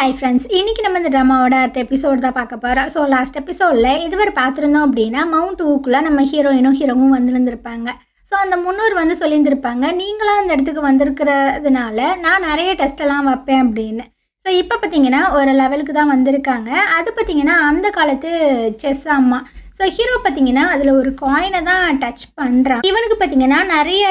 Hi friends, இன்றைக்கி நம்ம இந்த ட்ராமாவோட அடுத்த எபிசோடு தான் பார்க்க போகிறோம். ஸோ லாஸ்ட் எபிசோடில் இதுவரை பார்த்துருந்தோம் அப்படின்னா மவுண்ட் ஊக்குள்ளே நம்ம ஹீரோவும் வந்திருந்திருப்பாங்க. ஸோ அந்த முன்னோர் சொல்லியிருந்திருப்பாங்க, நீங்களாம் அந்த இடத்துக்கு வந்திருக்கிறதுனால நான் நிறைய டெஸ்ட்டெல்லாம் வைப்பேன் அப்படின்னு. ஸோ இப்போ பார்த்தீங்கன்னா ஒரு லெவலுக்கு தான் வந்திருக்காங்க. அது பார்த்தீங்கன்னா அந்த காலத்து செஸ் அம்மா. ஸோ ஹீரோ பார்த்தீங்கன்னா அதில் ஒரு காயினை தான் டச் பண்ணுறான். இவனுக்கு பார்த்தீங்கன்னா நிறைய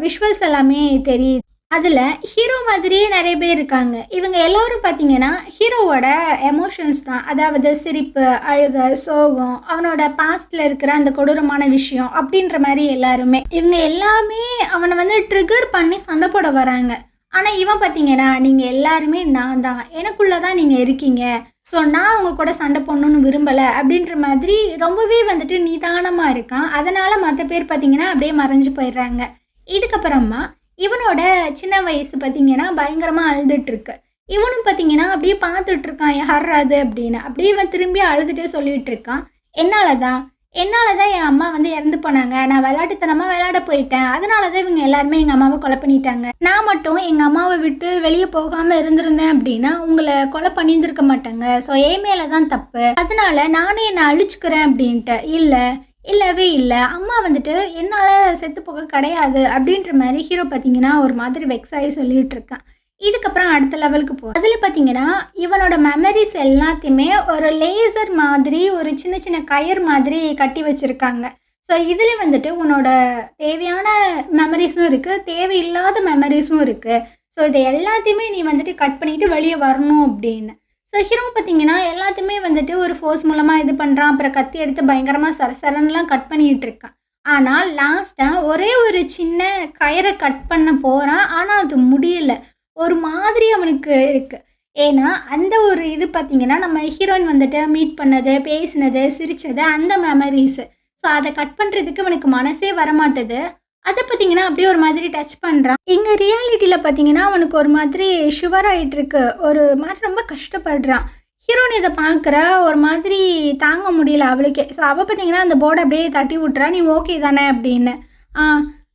விஷுவல்ஸ் எல்லாமே தெரியுது. அதில் ஹீரோ மாதிரியே நிறைய பேர் இருக்காங்க. இவங்க எல்லோரும் பார்த்தீங்கன்னா ஹீரோவோட எமோஷன்ஸ் தான். அதாவது சிரிப்பு, அழுக, சோகம், அவனோட பாஸ்டில் இருக்கிற அந்த கொடூரமான விஷயம் அப்படின்ற மாதிரி எல்லாருமே. இவங்க எல்லாமே அவனை ட்ரிகர் பண்ணி சண்டை போட வராங்க. ஆனால் இவன் பார்த்தீங்கன்னா, நீங்கள் எல்லாருமே நான் தான், எனக்குள்ளே தான் நீங்கள் இருக்கீங்க, ஸோ நான் உங்கள் கூட சண்டை போடணுன்னு விரும்பலை அப்படின்ற மாதிரி ரொம்பவே நிதானமாக இருக்கான். அதனால் மற்ற பேர் பார்த்தீங்கன்னா அப்படியே மறைஞ்சு போயிடுறாங்க. இதுக்கப்புறமா இவனோட சின்ன வயசு பார்த்தீங்கன்னா பயங்கரமாக அழுதுட்டுருக்கு. இவனும் பார்த்தீங்கன்னா அப்படியே பார்த்துட்ருக்கான், யாராது அப்படின்னு. அப்படியே இவன் திரும்பி அழுதுகிட்டே சொல்லிகிட்டு இருக்கான், என்னால் தான் என் அம்மா இறந்து போனாங்க, நான் விளையாட்டுத்தனமாக விளையாட போயிட்டேன், அதனால தான் இவங்க எல்லாருமே எங்கள் அம்மாவை கொலை பண்ணிட்டாங்க. நான் மட்டும் எங்கள் அம்மாவை விட்டு வெளியே போகாமல் இருந்திருந்தேன் அப்படின்னா உங்களை கொலை பண்ணியிருந்திருக்க மாட்டாங்க. ஸோ என் மேலே தான் தப்பு, அதனால நானே என்னை அழிச்சுக்கிறேன் அப்படின்ட்டு. இல்லவே இல்லை, அம்மா என்னால் செத்து போக கிடையாது அப்படின்ற மாதிரி ஹீரோ பார்த்தீங்கன்னா ஒரு மாதிரி வெக்ஸாகி சொல்லிகிட்டு இருக்கான். இதுக்கப்புறம் அடுத்த லெவலுக்கு போ. அதில் பார்த்தீங்கன்னா இவனோட மெமரிஸ் எல்லாத்தையுமே ஒரு லேசர் மாதிரி ஒரு சின்ன சின்ன கயர் மாதிரி கட்டி வச்சுருக்காங்க. ஸோ இதில் உன்னோட தேவையான மெமரிஸும் இருக்குது, தேவையில்லாத மெமரிஸும் இருக்குது. ஸோ இதை எல்லாத்தையுமே நீ கட் பண்ணிவிட்டு வெளியே வரணும் அப்படின்னு. ஸோ ஹீரோ பார்த்தீங்கன்னா எல்லாத்தையுமே ஒரு ஃபோர்ஸ் மூலமாக இது பண்ணுறான். அப்புறம் கத்தி எடுத்து பயங்கரமாக சரசரன்லாம் கட் பண்ணிகிட்டு இருக்கான். ஆனால் லாஸ்ட்டாக ஒரே ஒரு சின்ன கயிறை கட் பண்ண போகிறான். ஆனால் அது முடியலை, ஒரு மாதிரி அவனுக்கு இருக்குது. ஏன்னா அந்த ஒரு இது பார்த்தீங்கன்னா நம்ம ஹீரோயின் மீட் பண்ணது, பேசினது, சிரித்தது, அந்த மெமரிஸு. ஸோ அதை கட் பண்ணுறதுக்கு அவனுக்கு மனசே வரமாட்டுது. அதை பார்த்தீங்கன்னா அப்படியே ஒரு மாதிரி டச் பண்ணுறான். இங்கே ரியாலிட்டியில் பார்த்தீங்கன்னா அவனுக்கு ஒரு மாதிரி ஷுவர் ஆகிட்டுருக்கு, ஒரு மாதிரி ரொம்ப கஷ்டப்படுறான். ஹீரோயின் இதை பார்க்குற ஒரு மாதிரி தாங்க முடியல அவளுக்கே. ஸோ அவள் பார்த்தீங்கன்னா அந்த போர்டை அப்படியே தட்டி விட்றா, நீ ஓகே தானே அப்படின்னு.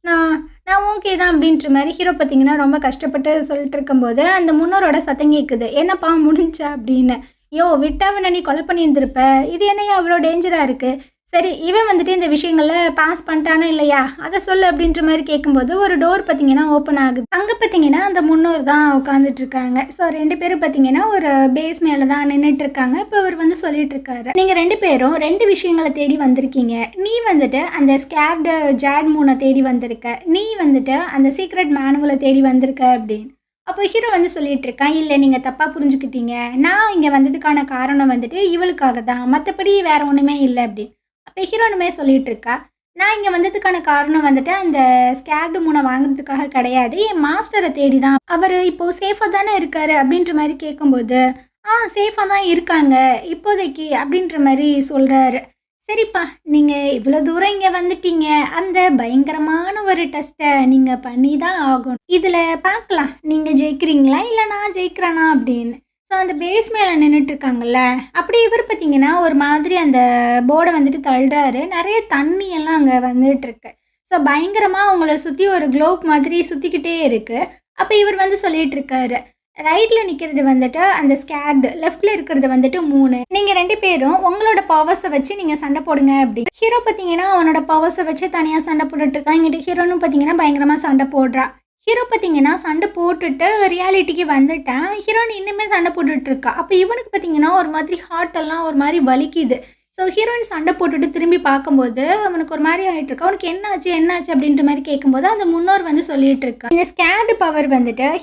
நான் ஓகே தான் அப்படின்ற மாதிரி ஹீரோ பார்த்தீங்கன்னா ரொம்ப கஷ்டப்பட்டு சொல்லிட்டு இருக்கும்போது அந்த முன்னோரோட சத்தம் கேட்குது, என்னப்பா முடிஞ்சா அப்படின்னு. விட்டாவனை நீ கொலை பண்ணியிருந்திருப்ப, இது என்னையா அவ்வளோ டேஞ்சராக இருக்குது, சரி இவன் இந்த விஷயங்களில் பாஸ் பண்ணிட்டானா இல்லையா அதை சொல்லு அப்படின்ற மாதிரி கேட்கும்போது ஒரு டோர் பார்த்தீங்கன்னா ஓப்பன் ஆகுது. அங்கே பார்த்தீங்கன்னா அந்த முன்னோர் தான் உட்காந்துட்ருக்காங்க. ஸோ ரெண்டு பேரும் பார்த்தீங்கன்னா ஒரு பேஸ் மேலே தான் நின்றுட்டுருக்காங்க. இப்போ அவர் சொல்லிட்டு இருக்காரு, நீங்கள் ரெண்டு பேரும் ரெண்டு விஷயங்களை தேடி வந்திருக்கீங்க. நீ அந்த ஸ்கேர்டு ஜேட் மூனை தேடி வந்திருக்க, நீ அந்த சீக்ரெட் மேனுவலை தேடி வந்திருக்க அப்படின்னு. அப்போ ஹீரோ சொல்லிட்டு இருக்கான், இல்லை நீங்கள் தப்பாக புரிஞ்சுக்கிட்டீங்க, நான் இங்கே வந்ததுக்கான காரணம் இவளுக்காக தான், மற்றபடி வேற ஒன்றுமே இல்லை அப்படின்னு. அப்போ ஹீரோனுமே சொல்லிகிட்டு இருக்கா, நான் இங்கே வந்ததுக்கான காரணம் அந்த ஸ்கேர்டு மூனை வாங்குறதுக்காக கிடையாது, என் மாஸ்டரை தேடி தான். அவர் இப்போது சேஃபாக தானே இருக்கார் அப்படின்ற மாதிரி கேட்கும்போது, சேஃபாக தான் இருக்காங்க இப்போதைக்கு அப்படின்ற மாதிரி சொல்கிறாரு. சரிப்பா, நீங்கள் இவ்வளோ தூரம் இங்கே வந்துட்டீங்க, அந்த பயங்கரமான ஒரு டெஸ்ட்டை நீங்கள் பண்ணி தான் ஆகணும். இதில் பார்க்கலாம் நீங்கள் ஜெயிக்கிறீங்களா இல்லை நான் ஜெயிக்கிறேனா அப்படின்னு. ஸோ அந்த பேஸ் மேலே நின்றுட்டுருக்காங்கல்ல, அப்படி இவர் பார்த்தீங்கன்னா ஒரு மாதிரி அந்த போர்டை தள்ளுறாரு. நிறைய தண்ணியெல்லாம் அங்கே வந்துட்டுருக்கு. ஸோ பயங்கரமாக அவங்கள சுற்றி ஒரு குளோப் மாதிரி சுற்றிக்கிட்டே இருக்குது. அப்போ இவர் சொல்லிகிட்டு இருக்காரு, ரைட்டில் நிற்கிறது அந்த ஸ்கேர்டு, லெஃப்டில் இருக்கிறது 3, நீங்கள் ரெண்டு பேரும் உங்களோட பவர்ஸை வச்சு நீங்கள் சண்டை போடுங்க அப்படி. ஹீரோ பார்த்தீங்கன்னா அவனோட பவர்ஸை வச்சு தனியாக சண்டை போட்டுட்ருக்கான். இங்கிட்ட ஹீரோனும் பார்த்தீங்கன்னா பயங்கரமாக சண்டை போடுறா. ஹீரோ பார்த்தீங்கன்னா சண்டை போட்டுட்டு ரியாலிட்டிக்கு வந்துட்டான். ஹீரோயின் இன்னுமே சண்டை போட்டுட்ருக்கா. அப்போ இவனுக்கு பார்த்தீங்கன்னா ஒரு மாதிரி ஹார்ட்டெல்லாம் ஒரு மாதிரி வலிக்குது. ஸோ ஹீரோயின் சண்டை போட்டுட்டு திரும்பி பார்க்கும்போது அவனுக்கு ஒரு மாதிரி ஆகிட்டுருக்கா. அவனுக்கு என்னாச்சு அப்படின்ற மாதிரி கேட்கும்போது அந்த முன்னோர் சொல்லிகிட்டு இருக்கா, இந்த ஸ்கேர்டு பவர்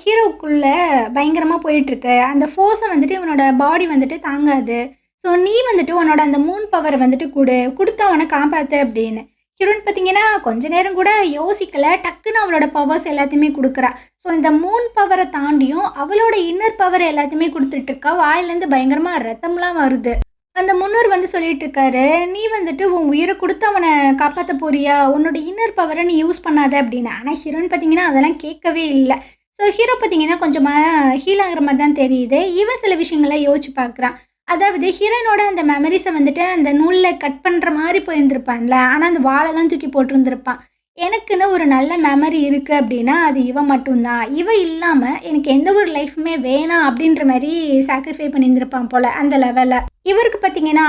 ஹீரோக்குள்ளே பயங்கரமாக போயிட்டுருக்கு, அந்த ஃபோர்ஸை இவனோட பாடி தாங்காது. ஸோ நீ உன்னோட அந்த மூன் பவர் கொடுத்து அவனை காப்பாற்று அப்படின்னு. ஹீரோயின் பார்த்தீங்கன்னா கொஞ்ச நேரம் கூட யோசிக்கலை, டக்குன்னு அவளோட பவர்ஸ் எல்லாத்தையுமே கொடுக்குறா. ஸோ இந்த மூன் பவரை தாண்டியும் அவளோட இன்னர் பவர் எல்லாத்தையுமே கொடுத்துட்ருக்கா. வாயிலேருந்து பயங்கரமாக ரத்தம்லாம் வருது. அந்த முன்னோர் சொல்லிட்டு இருக்காரு, நீ உன் உயிரை கொடுத்து அவனை காப்பாற்ற போறியா, உன்னோட இன்னர் பவரை நீ யூஸ் பண்ணாத அப்படின்னு. ஆனால் ஹீரோயின் பார்த்தீங்கன்னா அதெல்லாம் கேட்கவே இல்லை. ஸோ ஹீரோ பார்த்தீங்கன்னா கொஞ்சமாக ஹீல் ஆகிற மாதிரி தான் தெரியுது. இவன் சில விஷயங்களை யோசிச்சு பார்க்குறான். அதாவது ஹீரோயினோட அந்த மெமரிஸை அந்த நூலில் கட் பண்ணுற மாதிரி போயிருந்திருப்பான்ல, ஆனால் அந்த வாழெல்லாம் தூக்கி போட்டிருந்துருப்பான். எனக்குன்னு ஒரு நல்ல மெமரி இருக்குது அப்படின்னா அது இவ மட்டும்தான். இவ இல்லாமல் எனக்கு எந்த ஒரு லைஃப்புமே வேணாம் அப்படின்ற மாதிரி சாக்ரிஃபை பண்ணியிருந்திருப்பான் போல் அந்த லெவலில். இவருக்கு பார்த்தீங்கன்னா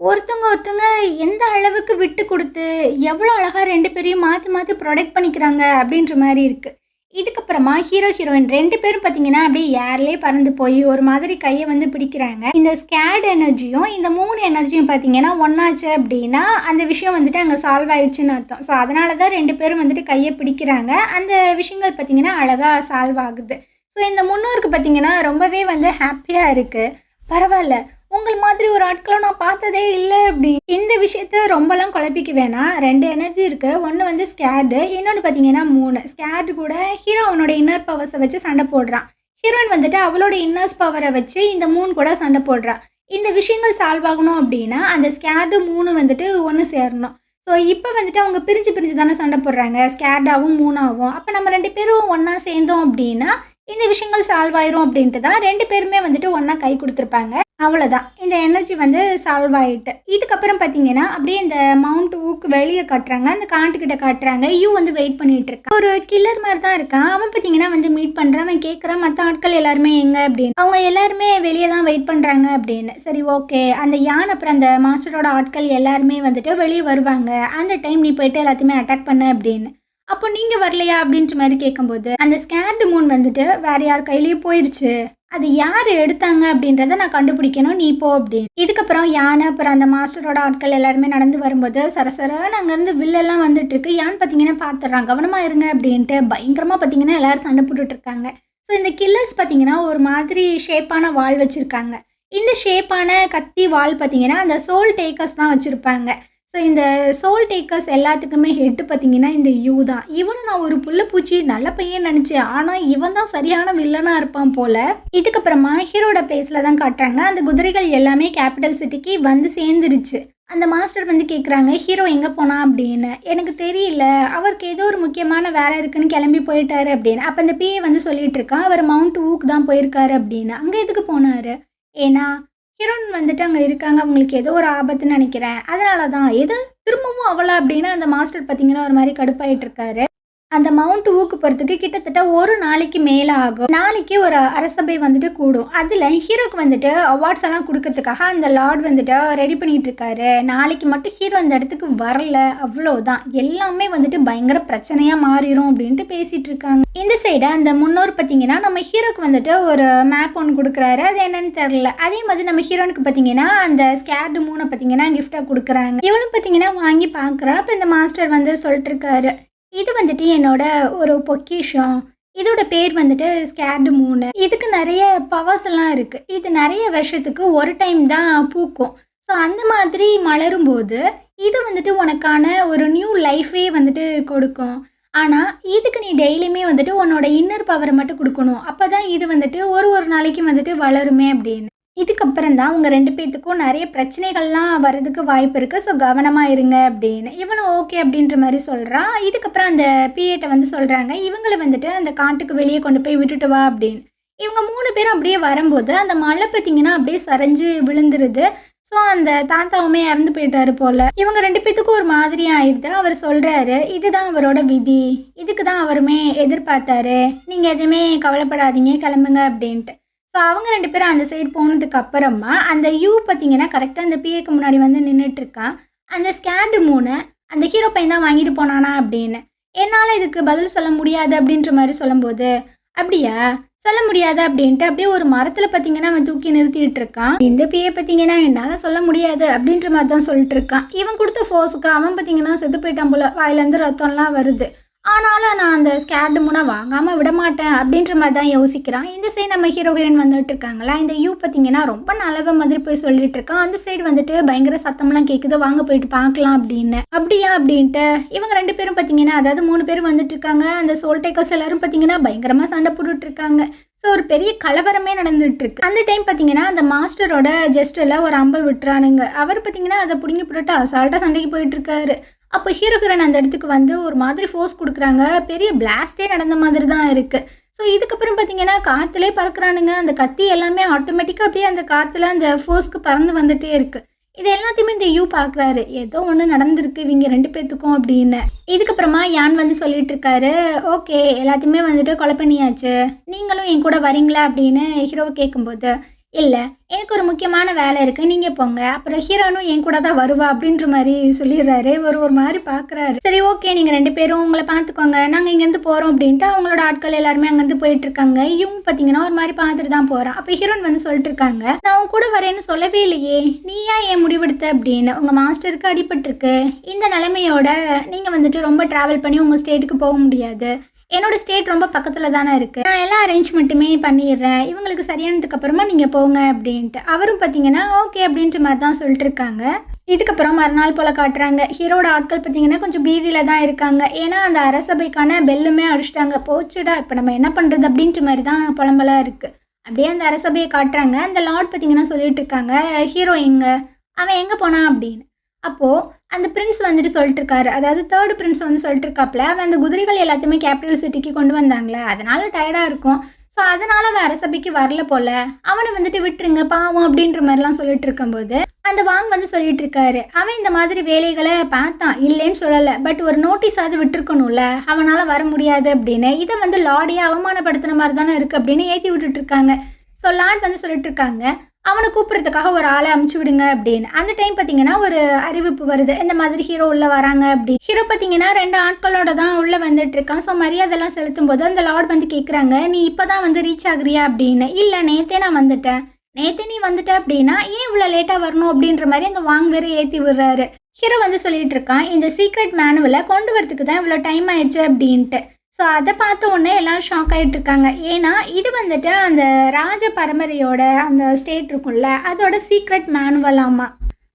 ஒருத்தவங்க ஒருத்தவங்க எந்த அளவுக்கு விட்டு கொடுத்து எவ்வளோ அழகாக ரெண்டு பேரையும் மாற்றி மாற்றி ப்ரொடெக்ட் பண்ணிக்கிறாங்க அப்படின்ற மாதிரி இருக்குது. இதுக்கப்புறமா ஹீரோ ஹீரோயின் ரெண்டு பேரும் பார்த்தீங்கன்னா அப்படியே ஏர்லேயே பறந்து போய் ஒரு மாதிரி கையை வந்து பிடிக்கிறாங்க. இந்த ஸ்கேட் எனர்ஜியும் இந்த 3 எனர்ஜியும் பார்த்தீங்கன்னா ஒன்றாச்சு அப்படின்னா அந்த விஷயம் வந்துட்டு அங்கே சால்வ் ஆயிடுச்சுன்னு அர்த்தம். ஸோ அதனால தான் ரெண்டு பேரும் வந்துட்டு கையை பிடிக்கிறாங்க. அந்த விஷயங்கள் பார்த்தீங்கன்னா அழகாக சால்வ் ஆகுது. ஸோ இந்த முன்னோருக்கு பார்த்தீங்கன்னா ரொம்பவே வந்து ஹாப்பியாக இருக்குது. பரவாயில்ல, உங்கள் மாதிரி ஒரு ஆட்களை நான் பார்த்ததே இல்லை அப்படி. இந்த விஷயத்த ரொம்பலாம் குழப்பிக்க வேணாம். 2 எனர்ஜி இருக்குது. ஒன்று வந்து ஸ்கேடு, இன்னொன்று பார்த்தீங்கன்னா 3. ஸ்கேடு கூட ஹீரோ அவனோட இன்னர் பவர்ஸை வச்சு சண்டை போடுறான். ஹீரோயின் வந்துட்டு அவளோட இன்னர்ஸ் பவரை வச்சு இந்த 3 கூட சண்டை போடுறான். இந்த விஷயங்கள் சால்வ் ஆகணும் அப்படின்னா அந்த ஸ்கேடு 3 வந்துட்டு ஒன்று சேரணும். ஸோ இப்போ வந்துட்டு அவங்க பிரிஞ்சு பிரிஞ்சு தானே சண்டை போடுறாங்க, ஸ்கேடாகவும் 3ஆகவும். அப்போ நம்ம 2 பேரும் ஒன்றா சேர்ந்தோம் அப்படின்னா இந்த விஷயங்கள் சால்வ் ஆயிரும் அப்படின்ட்டு தான் 2 பேருமே வந்துட்டு ஒன்றா கை கொடுத்துருப்பாங்க. அவ்வளோதான், இந்த எனர்ஜி வந்து சால்வ் ஆகிட்டு. இதுக்கப்புறம் பார்த்தீங்கன்னா அப்படியே இந்த மவுண்ட் ஊக்கு வெளியே காட்டுறாங்க. அந்த காட்டுக்கிட்ட காட்டுறாங்க. யூ வந்து வெயிட் பண்ணிட்டு இருக்கான். ஒரு கில்லர் மாதிரி தான் இருக்கான். அவன் பார்த்தீங்கன்னா வந்து மீட் பண்ணுறான். அவன் கேட்குறான் மற்ற ஆட்கள் எல்லாருமே எங்கே அப்படின்னு. அவங்க எல்லாருமே வெளியே தான் வெயிட் பண்ணுறாங்க அப்படின்னு. சரி, ஓகே. அந்த யான் அப்புறம் அந்த மாஸ்டரோட ஆட்கள் எல்லாருமே வந்துட்டு வெளியே வருவாங்க. அந்த டைம் நீ போயிட்டு எல்லாத்தையுமே அட்டாக் பண்ண அப்படின்னு. அப்போ நீங்கள் வரலையா அப்படின்ற மாதிரி கேட்கும்போது அந்த ஸ்கேர்டு மூன் வந்துட்டு வேற யார் கையிலையும் போயிடுச்சு, அது யார் எடுத்தாங்க அப்படின்றத நான் கண்டுபிடிக்கணும், நீ போ அப்படின்னு. இதுக்கப்புறம் யானை அப்புறம் அந்த மாஸ்டரோட ஆட்கள் எல்லாருமே நடந்து வரும்போது சரசரன்னு அங்கேருந்து வில்லெல்லாம் வந்துட்டு இருக்கு. யான் பார்த்தீங்கன்னா பார்த்துட்றான், கவனமாக இருங்க அப்படின்ட்டு. பயங்கரமாக பார்த்தீங்கன்னா எல்லாரும் சண்டை போட்டுட்டு இருக்காங்க. ஸோ இந்த கில்லர்ஸ் பார்த்தீங்கன்னா ஒரு மாதிரி ஷேப்பான வால் வச்சுருக்காங்க. இந்த ஷேப்பான கத்தி வால் பார்த்தீங்கன்னா அந்த சோல் டேக்கர்ஸ் தான் வச்சுருப்பாங்க. ஸோ இந்த சோல் டேக்கர்ஸ் எல்லாத்துக்குமே ஹெட்டு பார்த்தீங்கன்னா இந்த யூ தான். இவனும் நான் ஒரு புள்ள பூச்சி நல்ல பையன் நினச்சேன், ஆனால் இவன் தான் சரியான வில்லனாக இருப்பான் போல். இதுக்கப்புறமா ஹீரோட பிளேஸில் தான் காட்டுறாங்க. அந்த குதிரைகள் எல்லாமே கேபிட்டல் சிட்டிக்கு வந்து சேர்ந்துருச்சு. அந்த மாஸ்டர் வந்து கேட்குறாங்க ஹீரோ எங்கே போனா அப்படின்னு. எனக்கு தெரியல, அவருக்கு ஏதோ ஒரு முக்கியமான வேலை இருக்குன்னு கிளம்பி போயிட்டாரு அப்படின்னு. அப்போ அந்த பிஏ வந்து சொல்லிட்டு இருக்கான், அவர் மவுண்ட் ஊக்கு தான் போயிருக்காரு அப்படின்னு. அங்கே எதுக்கு போனார்? ஏன்னா ஹீரோயின் வந்துட்டு அங்கே இருக்காங்க, அவங்களுக்கு ஏதோ ஒரு ஆபத்துன்னு நினைக்கிறேன், அதனால தான். எது திரும்பவும் அவளா அப்படின்னு அந்த மாஸ்டர் பார்த்தீங்கன்னா ஒரு மாதிரி கடுப்பாயிட்டு இருக்காரு. அந்த மவுண்ட் ஊக்கு போகிறதுக்கு கிட்டத்தட்ட ஒரு நாளைக்கு மேலே ஆகும். நாளைக்கு ஒரு அரசபை வந்துட்டு கூடும். அதில் ஹீரோக்கு வந்துட்டு அவார்ட்ஸ் எல்லாம் கொடுக்கறதுக்காக அந்த லார்ட் வந்துட்டு ரெடி பண்ணிட்டு இருக்காரு. நாளைக்கு மட்டும் ஹீரோ அந்த இடத்துக்கு வரல, அவ்வளோதான், எல்லாமே வந்துட்டு பயங்கர பிரச்சனையாக மாறிடும் அப்படின்ட்டு பேசிகிட்டு இருக்காங்க. இந்த சைடு அந்த முன்னோர் பார்த்தீங்கன்னா நம்ம ஹீரோக்கு வந்துட்டு ஒரு மேப் ஒன்று கொடுக்குறாரு. அது என்னன்னு தெரில. அதே மாதிரி நம்ம ஹீரோனுக்கு பார்த்தீங்கன்னா அந்த ஸ்கேர்டு மூனை பார்த்தீங்கன்னா கிஃப்டாக கொடுக்குறாங்க. இவனும் பார்த்தீங்கன்னா வாங்கி பார்க்குறா. அப்போ இந்த மாஸ்டர் வந்து சொல்லிட்டு இருக்காரு, இது வந்துட்டு என்னோட ஒரு பொக்கிஷம், இதோட பேர் வந்துட்டு ஸ்கேர்டு மூனு. இதுக்கு நிறைய பவர்ஸ் எல்லாம் இருக்குது. இது நிறைய வருஷத்துக்கு ஒரு டைம் தான் பூக்கும். ஸோ அந்த மாதிரி மலரும்போது இது வந்துட்டு உனக்கான ஒரு நியூ லைஃபே வந்துட்டு கொடுக்கும். ஆனால் இதுக்கு நீ டெய்லியுமே வந்துட்டு உன்னோட இன்னர் பவரை மட்டும் கொடுக்கணும். அப்போ தான் இது வந்துட்டு ஒரு நாளைக்கு வந்துட்டு வளருமே அப்படின்னு. இதுக்கப்புறம் தான் உங்கள் 2 பேர்த்துக்கும் நிறைய பிரச்சனைகள்லாம் வர்றதுக்கு வாய்ப்பு இருக்குது. ஸோ கவனமாக இருங்க அப்படின்னு. இவனும் ஓகே அப்படின்ற மாதிரி சொல்கிறான். இதுக்கப்புறம் அந்த பிஏட்ட வந்து சொல்கிறாங்க, இவங்களை வந்துட்டு அந்த காட்டுக்கு வெளியே கொண்டு போய் விட்டுட்டு வா அப்படின்னு. இவங்க 3 பேரும் அப்படியே வரும்போது அந்த மழை பார்த்தீங்கன்னா அப்படியே சரிஞ்சு விழுந்துருது. ஸோ அந்த தாத்தாவுமே இறந்து போயிட்டாரு போல். இவங்க 2 பேர்த்துக்கும் ஒரு மாதிரியாக ஆயிடுது. அவர் சொல்கிறாரு, இதுதான் அவரோட விதி, இதுக்கு தான் அவருமே எதிர்பார்த்தாரு, நீங்கள் எதுவுமே கவலைப்படாதீங்க, கிளம்புங்க அப்படின்ட்டு. ஸோ அவங்க 2 பேரும் அந்த சைடு போனதுக்கு அப்புறமா அந்த யூ பார்த்தீங்கன்னா கரெக்டாக அந்த பிஏக்கு முன்னாடி வந்து நின்றுட்டுருக்கான். அந்த ஸ்கேர்டு மூனை அந்த ஹீரோ பையன் தான் வாங்கிட்டு போனானா அப்படின்னு. என்னால் இதுக்கு பதில் சொல்ல முடியாது அப்படின்ற மாதிரி சொல்லும்போது, அப்படியா சொல்ல முடியாது அப்படின்ட்டு அப்படியே ஒரு மரத்தில் பார்த்தீங்கன்னா அவன் தூக்கி நிறுத்திட்டு இருக்கான். இந்த பிஏ பார்த்தீங்கன்னா என்னால் சொல்ல முடியாது அப்படின்ற மாதிரி தான் சொல்லிட்டு இருக்கான். இவன் கொடுத்த ஃபோர்ஸுக்கு அவன் பார்த்தீங்கன்னா செத்து போயிட்டான் போல, வாயிலேருந்து ரத்தம்லாம் வருது. ஆனாலும் நான் அந்த ஸ்கேர்டு மூனை வாங்காமல் விட மாட்டேன் அப்படின்ற மாதிரி தான் யோசிக்கிறான். இந்த சைடு நம்ம ஹீரோயின் வந்துட்டு இருக்காங்களா, இந்த யூ பார்த்தீங்கன்னா ரொம்ப நல்லவ மாதிரி போய் சொல்லிட்டு இருக்கான். அந்த சைடு வந்துட்டு பயங்கர சத்தம்லாம் கேட்குது, வாங்க போயிட்டு பார்க்கலாம் அப்படின்னு. அப்படியா அப்படின்ட்டு இவங்க 2 பேரும் பார்த்தீங்கன்னா, அதாவது 3 பேரும் வந்துட்டு இருக்காங்க. அந்த சோல் டேக்கர்ஸ் எல்லாரும் பார்த்தீங்கன்னா பயங்கரமாக சண்டை போட்டுட்டு இருக்காங்க. ஸோ ஒரு பெரிய கலவரமே நடந்துட்டு இருக்கு. அந்த டைம் பார்த்தீங்கன்னா அந்த மாஸ்டரோட ஜஸ்டில் ஒரு அம்பை விட்டுறானுங்க. அவர் பார்த்தீங்கன்னா அதை பிடுங்கி போட்டுட்டு அசால்ட்டாக சண்டைக்கு போயிட்டு இருக்காரு. அப்போ ஹீரோகிரன் அந்த இடத்துக்கு வந்து ஒரு மாதிரி ஃபோர்ஸ் கொடுக்குறாங்க. பெரிய பிளாஸ்டே நடந்த மாதிரி தான் இருக்குது. ஸோ இதுக்கப்புறம் பார்த்தீங்கன்னா காற்றுலே பறக்கிறானுங்க. அந்த கத்தி எல்லாமே ஆட்டோமேட்டிக்காக அப்படியே அந்த காற்றுல அந்த ஃபோர்ஸ்க்கு பறந்து வந்துகிட்டே இருக்குது. இது எல்லாத்தையுமே இந்த யூ பார்க்குறாரு. ஏதோ ஒன்று நடந்திருக்கு இவங்க 2 பேத்துக்கும் அப்படின்னு. இதுக்கப்புறமா யான் வந்து சொல்லிட்டு இருக்காரு, ஓகே எல்லாத்தையுமே வந்துட்டு கொலை பண்ணியாச்சு. நீங்களும் என் கூட வரீங்களா அப்படின்னு ஹீரோவை கேட்கும்போது, இல்லை எனக்கு ஒரு முக்கியமான வேலை இருக்குது நீங்கள் போங்க. அப்புறம் ஹீரோனும் என் கூட தான் வருவா அப்படின்ற மாதிரி சொல்லிடுறாரு. ஒரு மாதிரி பார்க்குறாரு. சரி ஓகே நீங்கள் 2 பேரும் உங்களை பார்த்துக்கோங்க, நாங்கள் இங்கேருந்து போகிறோம் அப்படின்ட்டு அவங்களோட ஆட்கள் எல்லாருமே அங்கேருந்து போயிட்டு இருக்காங்க. இவங்க பார்த்தீங்கன்னா ஒரு மாதிரி பார்த்துட்டு தான் போகிறான். அப்போ ஹீரோன் வந்து சொல்லிட்டு இருக்காங்க, நான் உன் கூட வரேன்னு சொல்லவே இல்லையே, நீயா ஏன் முடிவெடுத்த அப்படின்னு. உங்கள் மாஸ்டருக்கு அடிபட்டிருக்கு, இந்த நிலைமையோட நீங்கள் வந்துட்டு ரொம்ப ட்ராவல் பண்ணி உங்கள் ஸ்டேட்டுக்கு போக முடியாது. என்னோட ஸ்டேட் ரொம்ப பக்கத்தில் தானே இருக்குது, நான் எல்லா அரேஞ்ச்மெண்ட்டுமே பண்ணிடுறேன், இவங்களுக்கு சரியானதுக்கு அப்புறமா நீங்கள் போங்க அப்படின்ட்டு. அவரும் பார்த்தீங்கன்னா ஓகே அப்படின்ற மாதிரி தான் சொல்லிட்டு இருக்காங்க. இதுக்கப்புறம் மறுநாள் போல் காட்டுறாங்க. ஹீரோட ஆட்கள் பார்த்தீங்கன்னா கொஞ்சம் பீதியில் தான் இருக்காங்க. ஏன்னா அந்த அரசபைக்கான பெல்லுமே அடிச்சிட்டாங்க. போச்சுடா இப்போ நம்ம என்ன பண்ணுறது அப்படின்ற மாதிரி தான் புலம்பலாக இருக்குது. அப்படியே அந்த அரசபையை காட்டுறாங்க. அந்த லார்ட் பார்த்தீங்கன்னா சொல்லிட்டு இருக்காங்க, ஹீரோ அவன் எங்கே போனான் அப்படின்னு. அப்போது அந்த பிரின்ஸ் வந்துட்டு சொல்லிட்டு இருக்காரு, அதாவது 3rd பிரின்ஸ் வந்து சொல்லிட்டு இருக்காப்புல, அவன் அந்த குதிரைகள் எல்லாத்தையுமே கேபிட்டல் சிட்டிக்கு கொண்டு வந்தாங்களே, அதனால டயர்டாக இருக்கும், ஸோ அதனால் அவன் அரசபைக்கு வரல போல், அவனை வந்துட்டு விட்டுருங்க பாவம் அப்படின்ற மாதிரிலாம் சொல்லிட்டு இருக்கும்போது அந்த வாங் வந்து சொல்லிட்டு இருக்காரு, அவன் இந்த மாதிரி வேலைகளை பார்த்தான், இல்லைன்னு சொல்லலை, பட் ஒரு நோட்டீஸாவது விட்டுருக்கணும்ல, அவனால் வர முடியாது அப்படின்னு. இதை வந்து லார்டையே அவமானப்படுத்தின மாதிரி தானே இருக்குது அப்படின்னு ஏற்றி விட்டுட்டு இருக்காங்க. ஸோ லார்ட் வந்து சொல்லிட்டு இருக்காங்க, அவனை கூப்பிட்றதுக்காக ஒரு ஆளை அமுச்சு விடுங்க அப்படின்னு. அந்த டைம் பார்த்தீங்கன்னா ஒரு அறிவிப்பு வருது, இந்த மாதிரி ஹீரோ உள்ளே வராங்க அப்படி. ஹீரோ பார்த்தீங்கன்னா 2 ஆட்களோட தான் உள்ளே வந்துட்டு இருக்கான். ஸோ மரியாதைலாம் செலுத்தும் போது அந்த லார்ட் வந்து கேட்குறாங்க, நீ இப்போ தான் வந்து ரீச் ஆகுறியா அப்படின்னு. இல்லை நேற்றே நான் வந்துட்டேன். நேற்றே நீ வந்துட்ட அப்படின்னா ஏன் இவ்வளோ லேட்டாக வரணும் அப்படின்ற மாதிரி அந்த வாங் வேறு ஏற்றி விடுறாரு. ஹீரோ வந்து சொல்லிட்டு இருக்கான், இந்த சீக்ரெட் மேனுவலை கொண்டு வரதுக்கு தான் இவ்வளோ டைம் ஆயிடுச்சு அப்படின்ட்டு. ஸோ அதை பார்த்த உடனே எல்லோரும் ஷாக் ஆகிட்டு இருக்காங்க. ஏன்னா இது வந்துட்டு அந்த ராஜ பரம்பரையோட அந்த ஸ்டேட் இருக்கும்ல, அதோட சீக்ரெட் மேனுவலாமா,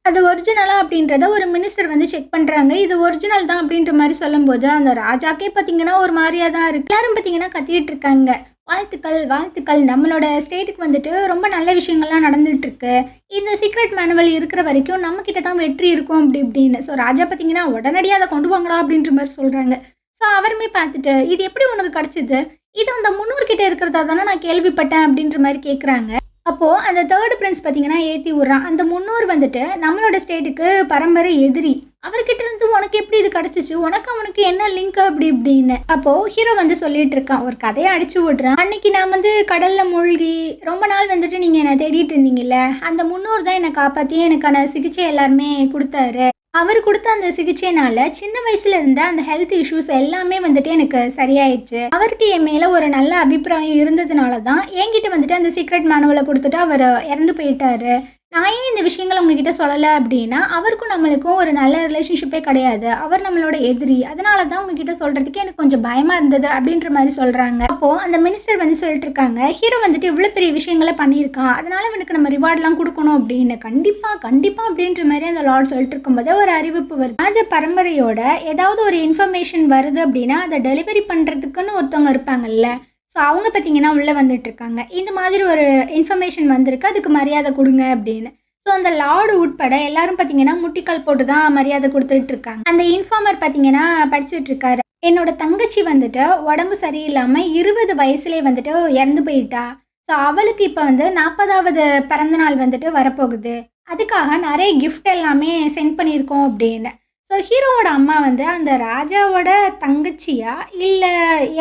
அது ஒரிஜினலாக அப்படின்றத ஒரு மினிஸ்டர் வந்து செக் பண்ணுறாங்க. இது ஒரிஜினல் தான் அப்படின்ற மாதிரி சொல்லும்போது அந்த ராஜாக்கே பார்த்தீங்கன்னா ஒரு மாதிரியாக தான் இருக்குது. எல்லாரும் பார்த்தீங்கன்னா கத்திட்டு இருக்காங்க, வாழ்த்துக்கள் வாழ்த்துக்கள், நம்மளோட ஸ்டேட்டுக்கு வந்துட்டு ரொம்ப நல்ல விஷயங்கள்லாம் நடந்துகிட்ருக்கு, இந்த சீக்ரெட் மேனுவல் இருக்கிற வரைக்கும் நம்மக்கிட்ட தான் வெற்றி இருக்கும் அப்படி இப்படின்னு. ஸோ ராஜா பார்த்தீங்கன்னா உடனடியாக அதை கொண்டு வாங்கடா அப்படின்ற மாதிரி சொல்கிறாங்க. ஸோ அவருமே பார்த்துட்டு, இது எப்படி உனக்கு கிடச்சிது, இது அந்த 300 கிட்டே இருக்கிறதா தானே நான் கேள்விப்பட்டேன் அப்படின்ற மாதிரி கேட்குறாங்க. அப்போது அந்த 3rd பிரின்ஸ் பார்த்தீங்கன்னா ஏற்றி விட்றான், அந்த 300 வந்துட்டு நம்மளோட ஸ்டேட்டுக்கு பரம்பரை எதிரி, அவர்கிட்ட இருந்து உனக்கு எப்படி இது கிடச்சிச்சு, அவனுக்கு என்ன லிங்க் அப்படி இப்படின்னு. அப்போது ஹீரோ வந்து சொல்லிட்டு இருக்கான், ஒரு கதையை அடிச்சு விட்றான், அன்னைக்கு நான் வந்து கடலில் மூழ்கி ரொம்ப நாள் வந்துட்டு நீங்கள் என்னை தேடிட்டு இருந்தீங்கல்ல, அந்த 300 தான் என்னை காப்பாற்றி எனக்கான சிகிச்சை எல்லாருமே கொடுத்தாரு. அவர் கொடுத்த அந்த சிகிச்சைனால சின்ன வயசுல இருந்த அந்த ஹெல்த் இஷ்யூஸ் எல்லாமே வந்துட்டு எனக்கு சரியாயிடுச்சு. அவருக்கு என் மேல ஒரு நல்ல அபிப்பிராயம் இருந்ததுனால தான் என்கிட்ட வந்துட்டு அந்த சீக்ரெட் மேனுவலை கொடுத்துட்டு அவர் இறந்து போயிட்டாரு. நான் ஏன் இந்த விஷயங்களை உங்ககிட்ட சொல்லலை அப்படின்னா, அவருக்கும் நம்மளுக்கும் ஒரு நல்ல ரிலேஷன்ஷிப்பே கிடையாது, அவர் நம்மளோட எதிரி, அதனால தான் உங்ககிட்ட சொல்கிறதுக்கு எனக்கு கொஞ்சம் பயமாக இருந்தது அப்படின்ற மாதிரி சொல்கிறாங்க. அப்போது அந்த மினிஸ்டர் வந்து சொல்லிட்டு இருக்காங்க, ஹீரோ வந்துட்டு இவ்வளோ பெரிய விஷயங்களை பண்ணியிருக்கான், அதனால இவனுக்கு நம்ம ரிவார்ட்லாம் கொடுக்கணும் அப்படின்னு. கண்டிப்பாக கண்டிப்பாக அப்படின்ற மாதிரி அந்த லார்ட் சொல்லிட்டு இருக்கும்போது ஒரு அறிவிப்பு வருது, ராஜ பரம்பரையோட ஏதாவது ஒரு இன்ஃபர்மேஷன் வருது அப்படின்னா அதை டெலிவரி பண்ணுறதுக்குன்னு ஒருத்தவங்க இருப்பாங்கல்ல, ஸோ அவங்க பார்த்தீங்கன்னா உள்ளே வந்துட்டுருக்காங்க, இந்த மாதிரி ஒரு இன்ஃபர்மேஷன் வந்திருக்கு, அதுக்கு மரியாதை கொடுங்க அப்படின்னு. ஸோ அந்த லார்டு உட்பட எல்லாரும் பார்த்தீங்கன்னா முட்டிக்கால் போட்டு தான் மரியாதை கொடுத்துட்டு இருக்காங்க. அந்த இன்ஃபார்மர் பார்த்தீங்கன்னா படிச்சுட்டு இருக்காரு, என்னோட தங்கச்சி வந்துட்டு உடம்பு சரியில்லாமல் 20 வயசுலேயே வந்துட்டு இறந்து போயிட்டா. ஸோ அவளுக்கு இப்போ வந்து 40வது பிறந்தநாள் வந்துட்டு வரப்போகுது, அதுக்காக நிறைய கிஃப்ட் எல்லாமே சென்ட் பண்ணியிருக்கோம் அப்படின்னு. ஸோ ஹீரோவோட அம்மா வந்து அந்த ராஜாவோட தங்கச்சியா இல்லை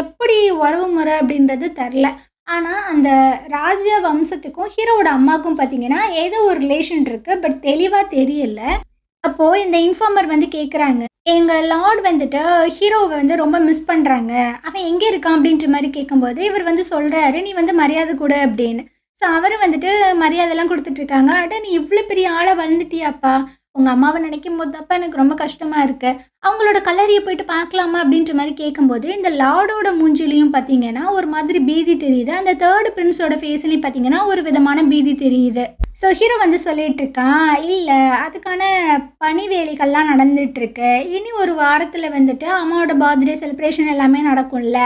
எப்படி உறவு முறை அப்படின்றது தெரில, ஆனால் அந்த ராஜ வம்சத்துக்கும் ஹீரோவோட அம்மாவுக்கும் பார்த்தீங்கன்னா ஏதோ ஒரு ரிலேஷன் இருக்குது, பட் தெளிவாக தெரியல. அப்போது இந்த இன்ஃபார்மர் வந்து கேட்குறாங்க, எங்கள் லார்ட் வந்துட்டு ஹீரோவை வந்து ரொம்ப மிஸ் பண்ணுறாங்க, அவன் எங்கே இருக்கான் அப்படின்ற மாதிரி கேட்கும்போது இவர் வந்து சொல்கிறாரு, நீ வந்து மரியாதை கொடு அப்படின்னு. ஸோ அவரும் வந்துட்டு மரியாதைலாம் கொடுத்துட்ருக்காங்க. அட நீ இவ்வளோ பெரிய ஆளை வளர்ந்துட்டியாப்பா, உங்கள் அம்மாவை நினைக்கும் போது அப்போ எனக்கு ரொம்ப கஷ்டமாக இருக்குது, அவங்களோட கல்லறையை போயிட்டு பார்க்கலாமா அப்படின்ற மாதிரி கேட்கும்போது இந்த லார்டோட மூஞ்சிலையும் பார்த்தீங்கன்னா ஒரு மாதிரி பீதி தெரியுது, அந்த 3rd பிரின்ஸோட ஃபேஸ்லையும் பார்த்தீங்கன்னா ஒரு விதமான பீதி தெரியுது. ஸோ ஹீரோ வந்து சொல்லிட்டு இருக்கான், இல்லை அதுக்கான பணி வேலைகள்லாம் நடந்துகிட்ருக்கு, இனி ஒரு வாரத்தில் வந்துட்டு அம்மாவோட பர்த்டே செலிப்ரேஷன் எல்லாமே நடக்கும்ல,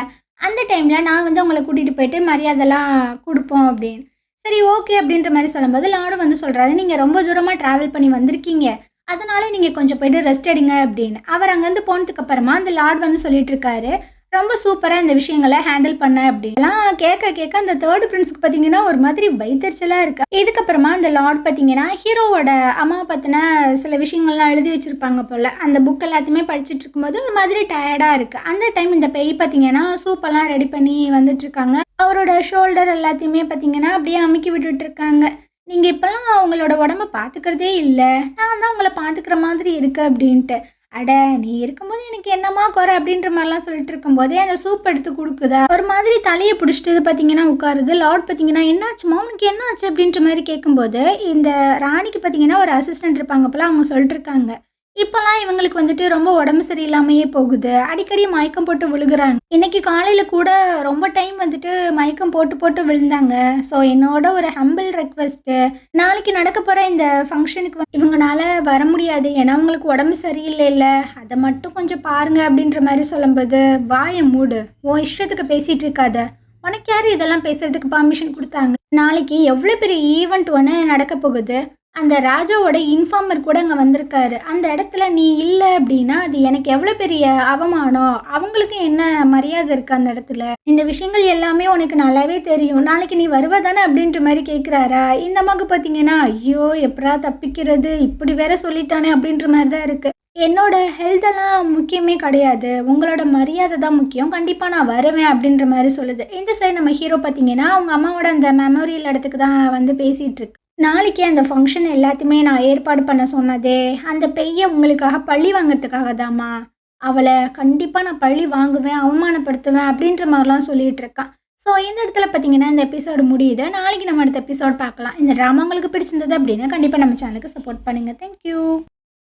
அந்த டைமில் நான் வந்து அவங்கள கூட்டிகிட்டு போயிட்டு மரியாதைலாம் கொடுப்போம் அப்படின்னு. சரி ஓகே அப்படின்ற மாதிரி சொல்லும்போது லார்டு வந்து சொல்கிறாரு, நீங்கள் ரொம்ப தூரமாக ட்ராவல் பண்ணி வந்திருக்கீங்க, அதனால நீங்கள் கொஞ்சம் போய்ட்டு ரெஸ்ட் எடுங்க அப்படின்னு. அவர் அங்கேருந்து போனதுக்கு அப்புறமா அந்த லார்டு வந்து சொல்லிட்டு இருக்காரு, ரொம்ப சூப்பரா இந்த விஷயங்கள ஹேண்டில் பண்ண அப்படிலாம் கேட்க கேட்க அந்த தேர்ட் பிரின்ஸ்க்கு பார்த்தீங்கன்னா ஒரு மாதிரி வைத்தறிச்சலா இருக்கு. இதுக்கப்புறமா அந்த லார்ட் பார்த்தீங்கன்னா ஹீரோவோட அம்மாவை பத்தின சில விஷயங்கள்லாம் எழுதி வச்சிருப்பாங்க போல. அந்த புக் எல்லாத்தையுமே படிச்சுட்டு இருக்கும்போது ஒரு மாதிரி டயர்டா இருக்கு. அந்த டைம் இந்த பேய் பார்த்தீங்கன்னா சூப்பெல்லாம் ரெடி பண்ணி வந்துட்டு இருக்காங்க. அவரோட ஷோல்டர் எல்லாத்தையுமே பார்த்தீங்கன்னா அப்படியே அமுக்கி விட்டுட்டு இருக்காங்க. நீங்க இப்பலாம் அவங்களோட உடம்ப பார்த்துக்கிறதே இல்ல. நான் தான் உங்கள பார்த்துக்கிற மாதிரி இருக்கு அப்படின்ட்டு. அட நீ இருக்கும்போது எனக்கு என்னம்மா குறை அப்படின்ற மாதிரிலாம் சொல்லிட்டு இருக்கும்போதே அந்த சூப் எடுத்து கொடுக்குதா ஒரு மாதிரி தலையை பிடிச்சிட்டு பார்த்தீங்கன்னா உட்காருது. லார்ட் பார்த்தீங்கன்னா என்னாச்சுமா உனக்கு என்ன ஆச்சு அப்படின்ற மாதிரி கேட்கும்போது இந்த ராணிக்கு பார்த்தீங்கன்னா ஒரு அசிஸ்டன்ட் இருப்பாங்க போல. அவங்க சொல்லிட்டு இருக்காங்க இப்போல்லாம் இவங்களுக்கு வந்துட்டு ரொம்ப உடம்பு சரியில்லாமையே போகுது. அடிக்கடி மயக்கம் போட்டு விழுகுறாங்க. இன்னைக்கு காலையில் கூட ரொம்ப டைம் வந்துட்டு மயக்கம் போட்டு போட்டு விழுந்தாங்க. ஸோ என்னோட ஒரு ஹம்பிள் ரெக்வெஸ்ட்டு, நாளைக்கு நடக்க போகிற இந்த ஃபங்க்ஷனுக்கு இவங்கனால வர முடியாது. ஏன்னா உங்களுக்கு உடம்பு சரியில்லை இல்லை, அதை மட்டும் கொஞ்சம் பாருங்க அப்படின்ற மாதிரி சொல்லும்போது வாயை மூடு, உன் இஷ்டத்துக்கு பேசிகிட்டு இருக்காத. உனக்கு யார் இதெல்லாம் பேசுறதுக்கு பர்மிஷன் கொடுத்தாங்க? நாளைக்கு எவ்வளோ பெரிய ஈவெண்ட் ஒன்று நடக்க போகுது. அந்த ராஜாவோட இன்ஃபார்மர் கூட அங்கே வந்திருக்காரு. அந்த இடத்துல நீ இல்லை அப்படின்னா அது எனக்கு எவ்வளோ பெரிய அவமானம். அவங்களுக்கு என்ன மரியாதை இருக்குது அந்த இடத்துல? இந்த விஷயங்கள் எல்லாமே உனக்கு நல்லாவே தெரியும். நாளைக்கு நீ வருவதானே அப்படின்ற மாதிரி கேட்குறாரா. இந்த மக பார்த்தீங்கன்னா ஐயோ எப்படா தப்பிக்கிறது, இப்படி வேற சொல்லிட்டானே அப்படின்ற மாதிரி தான் இருக்குது. என்னோட ஹெல்த்தெல்லாம் முக்கியமே கிடையாது, உங்களோட மரியாதை தான் முக்கியம், கண்டிப்பாக நான் வருவேன் அப்படின்ற மாதிரி சொல்லுது. இந்த சைடு நம்ம ஹீரோ பார்த்தீங்கன்னா அவங்க அம்மாவோட அந்த மெமோரியல் இடத்துக்கு தான் வந்து பேசிகிட்டு இருக்கு. நாளைக்கு அந்த ஃபங்க்ஷன் எல்லாத்தையுமே நான் ஏற்பாடு பண்ண சொன்னதே அந்த பெய்யை உங்களுக்காக பழி வாங்கிறதுக்காக தாம்மா. அவளை கண்டிப்பாக நான் பழி வாங்குவேன், அவமானப்படுத்துவேன் அப்படின்ற மாதிரிலாம் சொல்லிகிட்டு இருக்கான். ஸோ இந்த இடத்துல பார்த்தீங்கன்னா இந்த எபிசோடு முடியுது. நாளைக்கு நம்ம அடுத்த எபிசோட் பார்க்கலாம். இந்த ட்ராமா உங்களுக்கு பிடிச்சிருந்தது அப்படின்னா கண்டிப்பாக நம்ம சேனலுக்கு சப்போர்ட் பண்ணுங்கள். தேங்க்யூ.